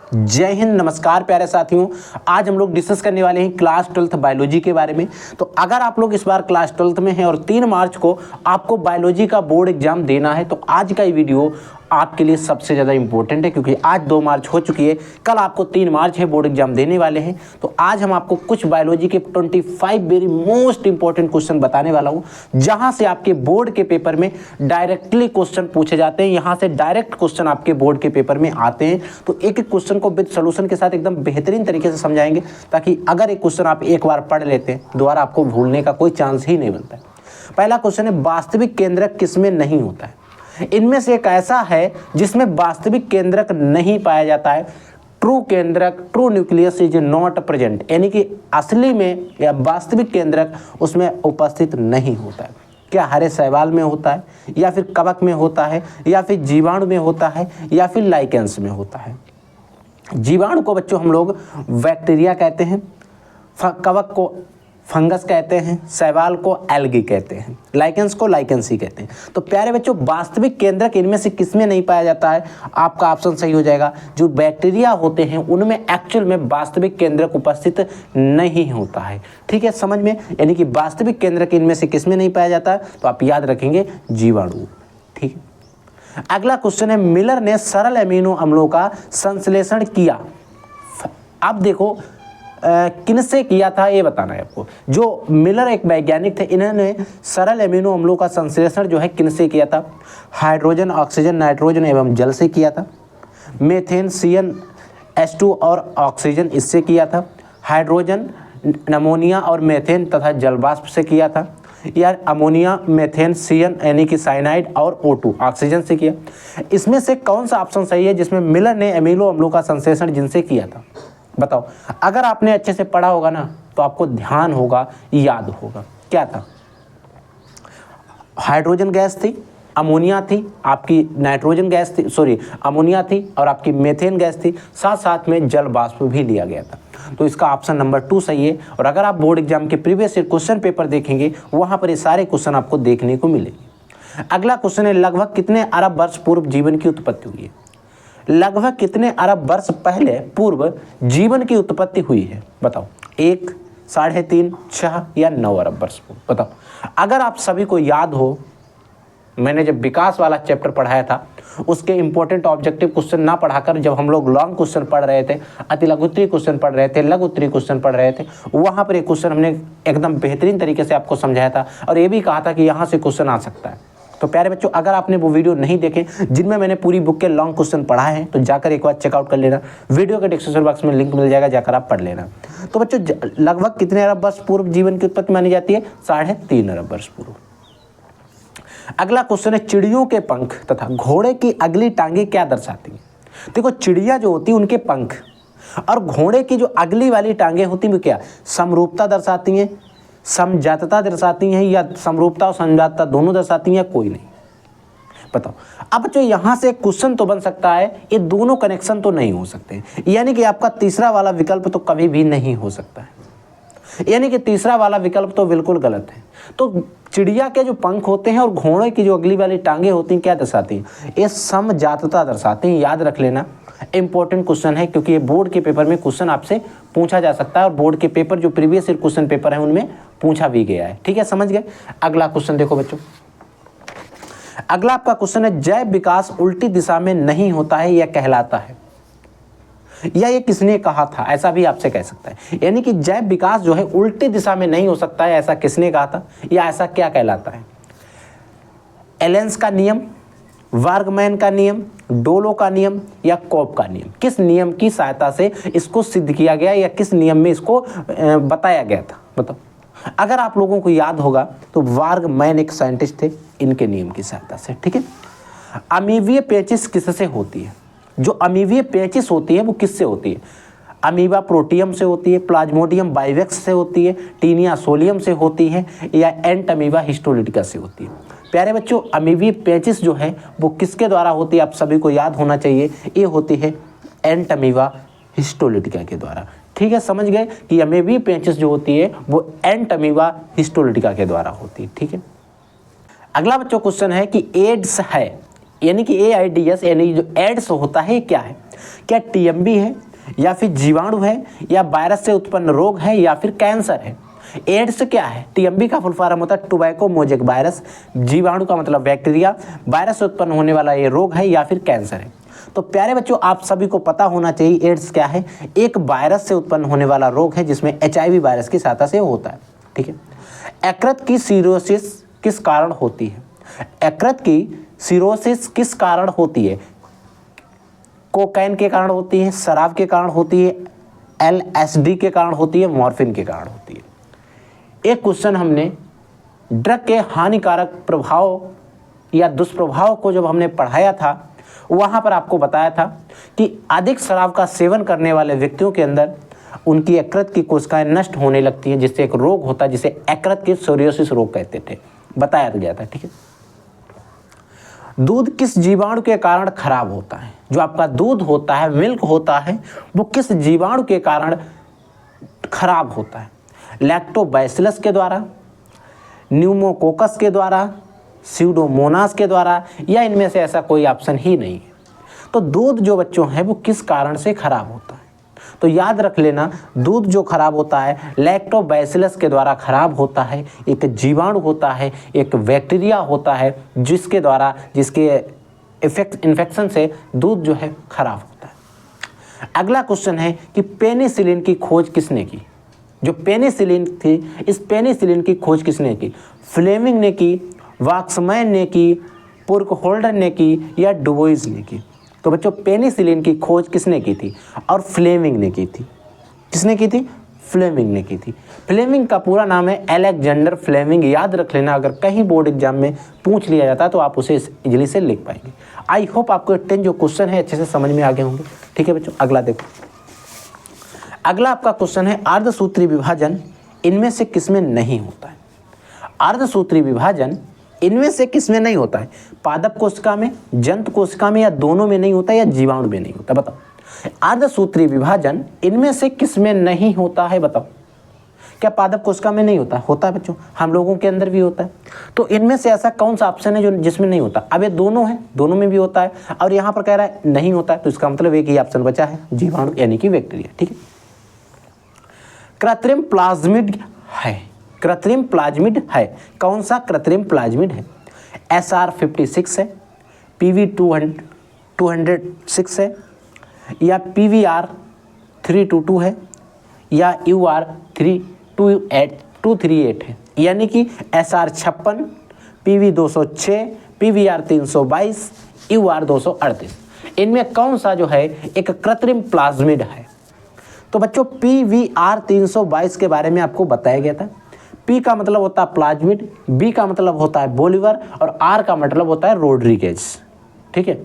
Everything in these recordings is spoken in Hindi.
जय हिंद, नमस्कार प्यारे साथियों। आज हम लोग डिस्कस करने वाले हैं क्लास 12th बायोलॉजी के बारे में। तो अगर आप लोग इस बार क्लास 12th में हैं और 3 मार्च को आपको बायोलॉजी का बोर्ड एग्जाम देना है तो आज का ये वीडियो आपके लिए सबसे ज़्यादा इंपॉर्टेंट है, क्योंकि आज 2 मार्च हो चुकी है, कल आपको 3 मार्च है बोर्ड एग्जाम देने वाले हैं। तो आज हम आपको कुछ बायोलॉजी के 25 वेरी मोस्ट इंपॉर्टेंट क्वेश्चन बताने वाला हूँ, जहाँ से आपके बोर्ड के पेपर में डायरेक्टली क्वेश्चन पूछे जाते हैं। यहाँ से डायरेक्ट क्वेश्चन आपके बोर्ड के पेपर में आते हैं। तो एक एक क्वेश्चन को विद सोल्यूशन के साथ एकदम बेहतरीन तरीके से समझाएंगे, ताकि अगर एक क्वेश्चन आप एक बार पढ़ लेते हैं दोबारा आपको भूलने का कोई चांस ही नहीं बनता है। पहला क्वेश्चन है, वास्तविक केंद्रक किसमें नहीं होता है? इनमें से एक ऐसा है जिसमें वास्तविक केंद्रक नहीं पाया जाता है। ट्रू केंद्रक, true nucleus is not present, यानी कि असली में या वास्तविक केंद्रक उसमें उपस्थित नहीं होता है। क्या हरे शैवाल में होता है, या फिर कवक में होता है, या फिर जीवाणु में होता है, या फिर लाइकेंस में होता है? जीवाणु को बच्चों हम लोग बैक्टीरिया कहते हैं, कवक को फंगस कहते हैं, शैवाल को एल्गी कहते हैं, लाइकेंस को लाइकेंसी कहते हैं। तो प्यारे बच्चों, वास्तविक केंद्रक इनमें से किसमें नहीं पाया जाता है? आपका ऑप्शन सही हो जाएगा। जो बैक्टीरिया होते हैं उनमें एक्चुअल में वास्तविक केंद्रक उपस्थित नहीं होता है। ठीक है, समझ में? यानी कि वास्तविक केंद्रक इनमें से किसमें नहीं पाया जाता है? तो आप याद रखेंगे जीवाणु। ठीक है, अगला क्वेश्चन है, मिलर ने सरल एमिनो अम्लों का संश्लेषण किया। अब देखो किनसे किया था ये बताना है आपको। जो मिलर एक वैज्ञानिक थे, इन्होंने सरल एमिनो अम्लों का संश्लेषण जो है किनसे किया था? हाइड्रोजन, ऑक्सीजन, नाइट्रोजन एवं जल से किया था। मीथेन, CnH2 और ऑक्सीजन, इससे किया था। हाइड्रोजन, अमोनिया और मीथेन तथा जल वाष्प से किया था। या अमोनिया, मीथेन, CN यानी कि साइनाइड और O2 ऑक्सीजन से किया। इसमें से कौन सा ऑप्शन सही है जिसमें मिलर ने एमिनो अम्लों का संश्लेषण जिनसे किया था? बताओ। अगर आपने अच्छे से पढ़ा होगा ना तो आपको ध्यान होगा, याद होगा। क्या था? हाइड्रोजन गैस थी, अमोनिया थी, आपकी नाइट्रोजन गैस थी, सॉरी अमोनिया थी, और आपकी मीथेन गैस थी, साथ साथ में जल वाष्प भी लिया गया था। तो इसका ऑप्शन नंबर 2 सही है। और अगर आप बोर्ड एग्जाम के प्रीवियस ईयर क्वेश्चन पेपर देखेंगे, वहां पर ये सारे क्वेश्चन आपको देखने को मिलेंगे। अगला क्वेश्चन है, लगभग कितने अरब वर्ष पूर्व जीवन की उत्पत्ति हुई है? लगभग कितने अरब वर्ष पहले पूर्व जीवन की उत्पत्ति हुई है? बताओ। 1, 3.5, 6 या 9 अरब वर्ष पूर्व? बताओ। अगर आप सभी को याद हो, मैंने जब विकास वाला चैप्टर पढ़ाया था उसके इंपॉर्टेंट ऑब्जेक्टिव क्वेश्चन ना पढ़ाकर जब हम लोग लॉन्ग क्वेश्चन पढ़ रहे थे, अति लघु उत्तरीय क्वेश्चन पढ़ रहे थे, लघु उत्तरीय क्वेश्चन पढ़ रहे थे, वहाँ पर एक क्वेश्चन हमने एकदम बेहतरीन तरीके से आपको समझाया था और ये भी कहा था कि यहाँ से क्वेश्चन आ सकता है। तो प्यारे बच्चों, अगर आपने वो वीडियो नहीं देखे जिनमें मैंने पूरी बुक के लॉन्ग क्वेश्चन पढ़ाए हैं तो जाकर एक बार चेकआउट कर लेना। वीडियो के डिस्क्रिप्शन बॉक्स में लिंक मिल जाएगा, जाकर आप पढ़ लेना। तो बच्चों, लगभग कितने अरब वर्ष पूर्व जीवन की उत्पत्ति मानी जाती है? 3.5 अरब वर्ष पूर्व। अगला क्वेश्चन है, चिड़ियों के पंख तथा घोड़े की अगली टांगे क्या दर्शाती हैं? देखो, चिड़िया जो होती है उनके पंख और घोड़े की जो अगली वाली टांगे होती हैं वो क्या? समरूपता दर्शाती हैं, समजातता दर्शाती हैं, या समरूपता और समजातता दोनों दर्शाती हैं, कोई नहीं? बताओ। अब जो यहाँ से क्वेश्चन तो बन सकता है, ये दोनों कनेक्शन तो नहीं हो सकते, यानी कि आपका तीसरा वाला विकल्प तो कभी भी नहीं हो सकता है, यानी कि तीसरा वाला विकल्प तो बिल्कुल गलत है। तो चिड़िया के जो पंख होते हैं और घोड़े की जो अगली वाली टांगे होती हैं क्या दर्शाती हैं? ये समजातता दर्शाती हैं। याद रख लेना, इंपॉर्टेंट क्वेश्चन है, क्योंकि ये बोर्ड के पेपर में क्वेश्चन आपसे पूछा जा सकता है और बोर्ड के पेपर जो प्रीवियस ईयर क्वेश्चन पेपर है उनमें पूछा भी गया है। ठीक है, समझ गए? अगला क्वेश्चन देखो बच्चों। अगला आपका क्वेश्चन है, जैव विकास उल्टी दिशा में नहीं होता है, यह कहलाता है? या ये किसने कहा था, ऐसा भी आपसे कह सकता है। यानी कि जैव विकास जो है उल्टी दिशा में नहीं हो सकता है, ऐसा किसने कहा था, या ऐसा क्या कहलाता है? एलेंस का नियम, वार्गमैन का नियम, डोलो का नियम, या कोप का नियम? किस नियम की सहायता से इसको सिद्ध किया गया या किस नियम में इसको बताया गया था? बताओ। अगर आप लोगों को याद होगा तो वार्गमैन एक साइंटिस्ट थे, इनके नियम की सहायता से। ठीक है। अमीबीय पेचिश किससे होती है? जो अमीबीय पेचिश होती है वो किससे होती है? अमीबा प्रोटियम से होती है, प्लाज्मोडियम बाइवेक्स से होती है, टीनिया सोलियम से होती है, या एंट अमीबा हिस्टोलिटिका से होती है? प्यारे बच्चों, अमीबीय पेचिश जो है वो किसके द्वारा होती है? आप सभी को याद होना चाहिए, ये होती है एंट अमीबा हिस्टोलिटिका के द्वारा। ठीक है, समझ गए कि अमीबीय पेचिश जो होती है वो एंट अमीबा हिस्टोलिटिका के द्वारा होती है। ठीक है। अगला बच्चों क्वेश्चन है कि एड्स है, यानी कि AIDS यानी जो एड्स होता है क्या है? क्या TMB है, या फिर जीवाणु है, या वायरस से उत्पन्न रोग है, या फिर कैंसर है? एड्स क्या है? TMB का फुल फॉर्म होता है टोबैको मोजेक वायरस, जीवाणु का मतलब बैक्टीरिया, वायरस से उत्पन्न होने वाला ये रोग है या फिर कैंसर है। तो प्यारे बच्चों, आप सभी को पता होना चाहिए एड्स क्या है। एक वायरस से उत्पन्न होने वाला रोग है जिसमें HIV वायरस की सहायता से होता है। ठीक है। यकृत की सिरोसिस किस कारण होती है? यकृत की सिरोसिस किस कारण होती है? कोकाइन के कारण होती है, शराब के कारण होती है, LSD के कारण होती है, मॉर्फिन के कारण होती है। एक क्वेश्चन हमने ड्रग के हानिकारक प्रभाव या दुष्प्रभाव को जब हमने पढ़ाया था, वहाँ पर आपको बताया था कि अधिक शराब का सेवन करने वाले व्यक्तियों के अंदर उनकी यकृत की कोशिकाएं नष्ट होने लगती हैं, जिससे एक रोग होता है जिसे यकृत की सिरोसिस रोग कहते थे, बताया गया था। ठीक है। दूध किस जीवाणु के कारण खराब होता है? जो आपका दूध होता है, मिल्क होता है, वो किस जीवाणु के कारण खराब होता है? लैक्टोबैसिलस के द्वारा, न्यूमोकोकस के द्वारा, स्यूडोमोनास के द्वारा, या इनमें से ऐसा कोई ऑप्शन ही नहीं है। तो दूध जो बच्चों है वो किस कारण से खराब होता है? तो याद रख लेना, दूध जो खराब होता है लैक्टोबैसिलस के द्वारा खराब होता है। एक जीवाणु होता है, एक बैक्टीरिया होता है जिसके इन्फेक्शन से दूध जो है खराब होता है। अगला क्वेश्चन है कि पेनिसिलिन की खोज किसने की? जो पेनिसिलिन थी, इस पेनिसिलिन की खोज किसने की? फ्लेमिंग ने की, वाक्समैन ने की, पुर्कहोल्डर ने की, या डुबोइस ने की? तो बच्चों, पेनिसिलिन की खोज किसने की थी? और फ्लेमिंग ने की थी। किसने की थी? फ्लेमिंग ने की थी। फ्लेमिंग का पूरा नाम है अलेक्जेंडर फ्लेमिंग। याद रख लेना, अगर कहीं बोर्ड एग्जाम में पूछ लिया जाता है तो आप उसे इजीली से लिख पाएंगे। आई होप आपको 10 जो क्वेश्चन है अच्छे से समझ में आ गए होंगे। ठीक है बच्चों, अगला देखो। अगला आपका क्वेश्चन है अर्धसूत्री विभाजन इनमें से किसमें नहीं होता है? अर्धसूत्री विभाजन इनमें से किसमें नहीं होता है? पादप कोशिका में, जंतु कोशिका में, या दोनों में नहीं होता, या जीवाणु में नहीं होता? बताओ। अर्धसूत्री विभाजन इनमें से किसमें नहीं होता है? बताओ। क्या पादप कोशिका में नहीं होता? होता है बच्चों, हम लोगों के अंदर भी होता है। तो इनमें से ऐसा कौन सा ऑप्शन है जो जिसमें नहीं होता? अब ये दोनों है, दोनों में भी होता है, और यहाँ पर कह रहा है नहीं होता है, तो इसका मतलब एक ही ऑप्शन बचा है, जीवाणु यानी कि बैक्टीरिया। ठीक है। कृत्रिम प्लाज्मिड है। कृत्रिम प्लाज्मिड है। कौन सा कृत्रिम प्लाज्मिड है? SR56 है, PV206 है, या PVR322 है, या UR238 है। यानी कि SR56, PV206, PVR322, UR238, इनमें कौन सा जो है एक कृत्रिम प्लाज्मिड है? तो बच्चों, PVR322 के बारे में आपको बताया गया था। P का मतलब होता है प्लाज्मिड, B का मतलब होता है बोलिवर, और R का मतलब होता है रोड्रिगेज। ठीक है।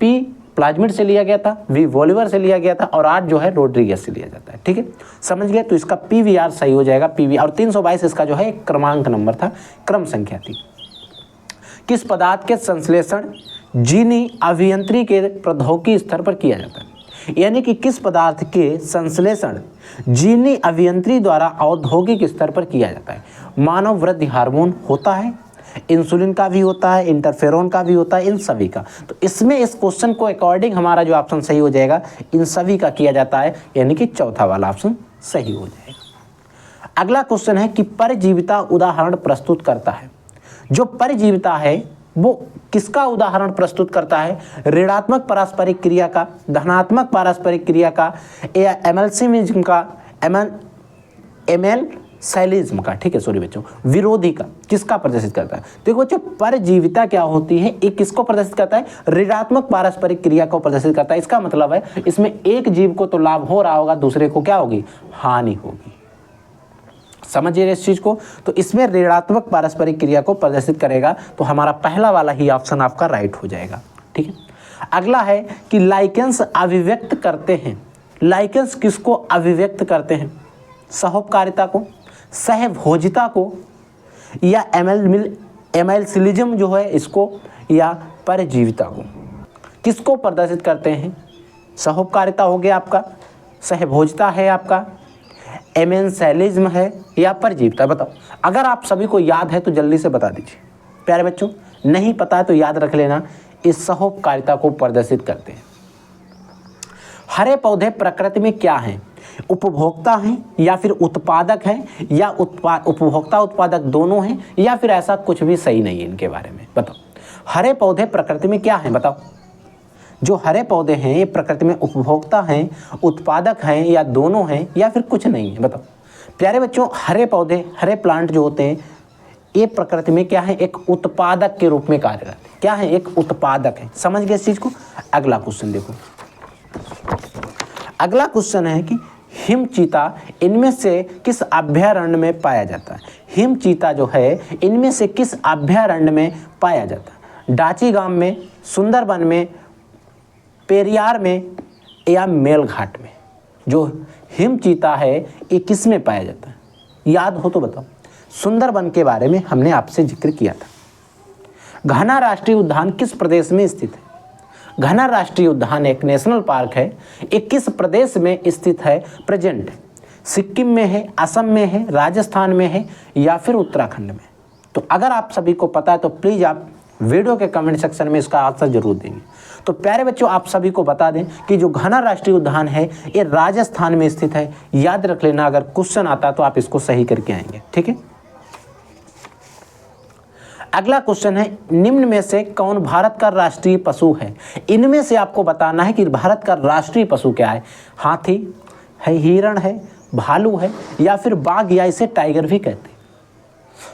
P प्लाज्मिड से लिया गया था, V बोलिवर से लिया गया था, और R जो है रोड्रिगेज से लिया जाता है। ठीक है, समझ गए? तो इसका PVR सही हो जाएगा, PV। और 322 इसका जो है एक क्रमांक नंबर था, क्रम संख्या थी। किस पदार्थ के संश्लेषण जीनी अभियंत्रिकी के प्रौद्योगिकी स्तर पर किया जाता है? यानी कि किस पदार्थ के संश्लेषण जीनी अभियंत्रिकी द्वारा औद्योगिक स्तर पर किया जाता है? मानव वृद्धि हार्मोन होता है, इंसुलिन का भी होता है, इंटरफेरोन का भी होता है, इन सभी का। तो इसमें इस क्वेश्चन को अकॉर्डिंग हमारा जो ऑप्शन सही हो जाएगा, इन सभी का किया जाता है, यानी कि चौथा वाला ऑप्शन सही हो जाएगा। अगला क्वेश्चन है कि परजीविता उदाहरण प्रस्तुत करता है। जो परजीविता है वो किसका उदाहरण प्रस्तुत करता है? ऋणात्मक पारस्परिक क्रिया का, धनात्मक पारस्परिक क्रिया का, या एमल्सिमिज्म का, एमेलसाइलिज्म का। ठीक है, सॉरी बच्चों, विरोधी का। किसका प्रदर्शित करता है? देखो बच्चों, परजीविता क्या होती है? एक किसको प्रदर्शित करता है? ऋणात्मक पारस्परिक क्रिया को प्रदर्शित करता है। इसका मतलब है इसमें एक जीव को तो लाभ हो रहा होगा, दूसरे को क्या होगी? हानि होगी। समझिए इस चीज को। तो इसमें ऋणात्मक पारस्परिक क्रिया को प्रदर्शित करेगा, तो हमारा पहला वाला ही ऑप्शन आपका राइट हो जाएगा। ठीक है। अगला है कि लाइकेंस अभिव्यक्त करते हैं। लाइकेंस किसको अभिव्यक्त करते हैं? सहोपकारिता को, सहभोजिता को, या एमेल्सिलिज्म जो है इसको, या परजीविता को? किसको प्रदर्शित करते हैं? सहोपकारिता हो गया आपका, सहभोजिता है आपका, एमेल्सिलिज्म है, या परजीविता? बताओ। अगर आप सभी को याद है तो जल्दी से बता दीजिए। प्यारे बच्चों, नहीं पता है तो याद रख लेना, इस सहोपकारिता को प्रदर्शित करते हैं। हरे पौधे प्रकृति में क्या हैं? उपभोक्ता हैं या फिर उत्पादक हैं या उपभोक्ता उत्पादक दोनों हैं या फिर ऐसा कुछ भी सही नहीं है इनके बारे में बताओ। हरे पौधे प्रकृति में क्या हैं बताओ। जो हरे पौधे हैं ये प्रकृति में उपभोक्ता हैं, उत्पादक हैं या दोनों हैं या फिर कुछ नहीं है बताओ। प्यारे बच्चों, हरे पौधे, हरे प्लांट जो होते हैं ये प्रकृति में क्या है? एक उत्पादक के रूप में कार्य करते हैं। क्या है? एक उत्पादक है। समझ गए इस चीज को? अगला क्वेश्चन देखो। अगला क्वेश्चन है कि हिमचीता इनमें से किस अभयारण्य में पाया जाता है? हिमचीता जो है इनमें से किस अभयारण्य में पाया जाता है? डाचीगाम में, सुंदरबन में, पेरियार में या मेलघाट में? जो हिमचीता है ये किस में पाया जाता है? याद हो तो बताओ। सुंदरबन के बारे में हमने आपसे जिक्र किया था। घना राष्ट्रीय उद्यान किस प्रदेश में स्थित है? घना राष्ट्रीय उद्यान एक नेशनल पार्क है। ये किस प्रदेश में स्थित है? प्रेजेंट सिक्किम में है, असम में है, राजस्थान में है या फिर उत्तराखंड में? तो अगर आप सभी को पता है तो प्लीज आप वीडियो के कमेंट सेक्शन में इसका आंसर जरूर देंगे। तो प्यारे बच्चों, आप सभी को बता दें कि जो घना राष्ट्रीय उद्यान है ये राजस्थान में स्थित है। याद रख लेना, अगर क्वेश्चन आता तो आप इसको सही करके आएंगे। ठीक है। अगला क्वेश्चन है, निम्न में से कौन भारत का राष्ट्रीय पशु है? इनमें से आपको बताना है कि भारत का राष्ट्रीय पशु क्या है। हाथी है, हिरण है, भालू है या फिर बाघ या इसे टाइगर भी कहते हैं।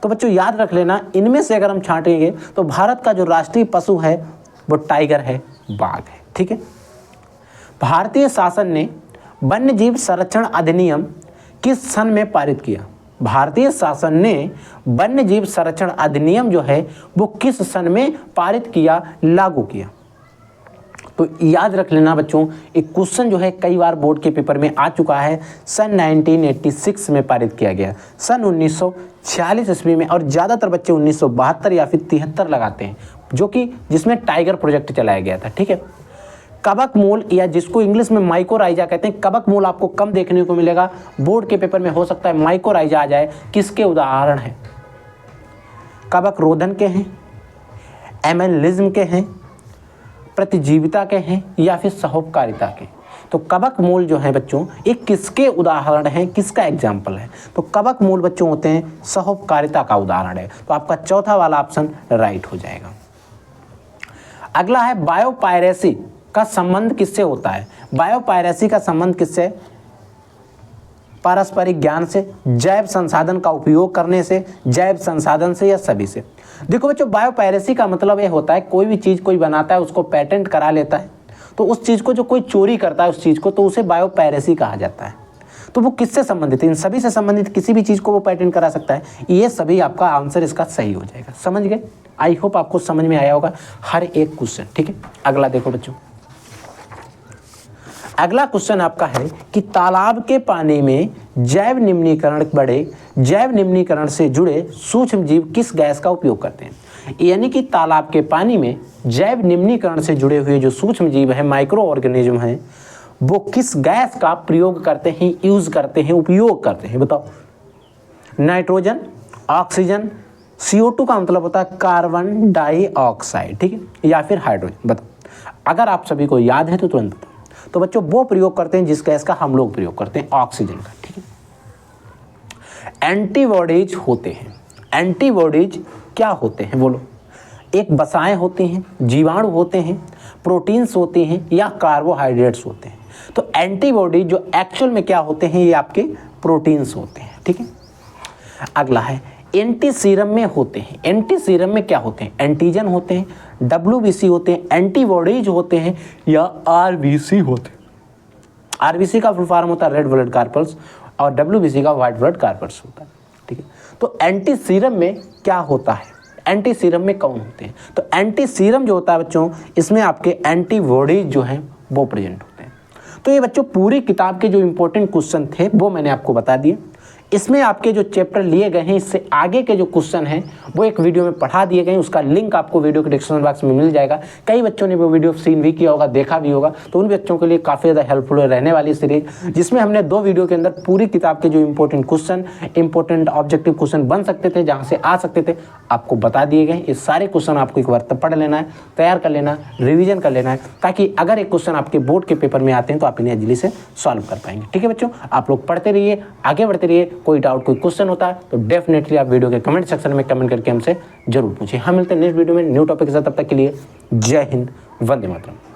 तो बच्चों याद रख लेना, इनमें से अगर हम छांटेंगे तो भारत का जो राष्ट्रीय पशु है वो टाइगर है, बाघ है। ठीक है। भारतीय शासन ने वन्य जीव संरक्षण अधिनियम किस सन में पारित किया? भारतीय शासन ने वन्य जीव संरक्षण अधिनियम जो है वो किस सन में पारित किया, लागू किया? तो याद रख लेना बच्चों, एक क्वेश्चन जो है कई बार बोर्ड के पेपर में आ चुका है। सन 1986 में पारित किया गया, सन 1946 ईस्वी में, और ज़्यादातर बच्चे 1972 या फिर 73 लगाते हैं, जो कि जिसमें टाइगर प्रोजेक्ट चलाया गया था। ठीक है। कवक मूल या जिसको इंग्लिश में माइकोराइजा कहते हैं, कवक मूल आपको कम देखने को मिलेगा। बोर्ड के पेपर में हो सकता है माइकोराइजा आ जाए। किसके उदाहरण हैं? कवक रोधन के हैं, एमेलिज्म के हैं, प्रतिजीविता के हैं या फिर सहोपकारिता के? तो कवक मूल जो है बच्चों ये किसके उदाहरण हैं, किसका एग्जाम्पल है? तो कवक मूल बच्चों होते हैं सहोपकारिता का उदाहरण है। तो आपका चौथा वाला ऑप्शन राइट हो जाएगा। अगला है, बायोपायरेसी का संबंध किससे होता है? बायोपायरेसी का संबंध किससे? पारस्परिक ज्ञान से, जैव संसाधन का उपयोग करने से, जैव संसाधन से या सभी से? देखो बच्चों, बायोपायरेसी का मतलब ये होता है कोई भी चीज़ कोई बनाता है उसको पेटेंट करा लेता है, तो उस चीज़ को जो कोई चोरी करता है उस चीज़ को, तो उसे बायोपायरेसी कहा जाता है। तो वो किससे संबंधित है? इन सभी से संबंधित किसी भी चीज़ को वो पेटेंट करा सकता है। ये सभी आपका आंसर इसका सही हो जाएगा। समझ गए? आई होप आपको समझ में आया होगा हर एक क्वेश्चन। ठीक है। अगला देखो बच्चों, अगला क्वेश्चन आपका है कि तालाब के पानी में जैव निम्नीकरण से जुड़े सूक्ष्म जीव किस गैस का उपयोग करते हैं? यानी कि तालाब के पानी में जैव निम्नीकरण से जुड़े हुए जो सूक्ष्म जीव है, माइक्रो ऑर्गेनिज्म हैं, वो किस गैस का प्रयोग करते हैं, यूज करते हैं, उपयोग करते हैं? बताओ। नाइट्रोजन, ऑक्सीजन, CO2 का मतलब होता है कार्बन डाइऑक्साइड। ठीक है, या फिर हाइड्रोजन? बताओ। अगर आप सभी को याद है तो तुरंत बताओ। तो बच्चों वो प्रयोग करते हैं जिस गैस का हम लोग प्रयोग करते हैं, ऑक्सीजन का। ठीक है। एंटीबॉडीज होते हैं। एंटीबॉडीज क्या होते हैं बोलो? एक वसाएं होती हैं, जीवाणु होते हैं, प्रोटीन्स होते हैं या कार्बोहाइड्रेट्स होते हैं? तो एंटीबॉडी जो एक्चुअल में क्या होते हैं, ये आपके प्रोटीन्स होते हैं। ठीक है। अगला है, एंटी सीरम में होते हैं। एंटी सीरम में क्या होते हैं? एंटीजन होते हैं, WBC होते हैं, एंटीबॉडीज होते हैं या RBC होते हैं? RBC का फुल फॉर्म होता है रेड ब्लड कार्पल्स और WBC का व्हाइट ब्लड कार्पल्स होता है। ठीक है। तो एंटी सीरम में क्या होता है? एंटी सीरम में कौन होते हैं? तो एंटी सीरम जो होता है बच्चों, इसमें आपके एंटीबॉडीज जो हैं वो प्रेजेंट होते हैं। तो ये बच्चों पूरी किताब के जो इंपॉर्टेंट क्वेश्चन थे वो मैंने आपको बता दिए। इसमें आपके जो चैप्टर लिए गए हैं इससे आगे के जो क्वेश्चन हैं वो एक वीडियो में पढ़ा दिए गए हैं, उसका लिंक आपको वीडियो के डिस्क्रिप्शन बॉक्स में मिल जाएगा। कई बच्चों ने वो वीडियो सीन भी किया होगा, देखा भी होगा, तो उन बच्चों के लिए काफ़ी ज़्यादा हेल्पफुल रहने वाली सीरीज, जिसमें हमने 2 वीडियो के अंदर पूरी किताब के जो important question, important objective question बन सकते थे, जहाँ से आ सकते थे, आपको बता दिए गए। ये सारे क्वेश्चन आपको एक बार पढ़ लेना है, तैयार कर लेना, रिविजन कर लेना है, ताकि अगर एक क्वेश्चन आपके बोर्ड के पेपर में आते हैं तो आप इन्हें इजीली से सॉल्व कर पाएंगे। ठीक है बच्चों, आप लोग पढ़ते रहिए, आगे बढ़ते रहिए। कोई डाउट, कोई क्वेश्चन होता है तो डेफिनेटली आप वीडियो के कमेंट सेक्शन में कमेंट करके हमसे जरूर पूछिए। हम मिलते हैं नेक्स्ट वीडियो में न्यू टॉपिक के साथ। तब तक के लिए जय हिंद, वंदे मातरम।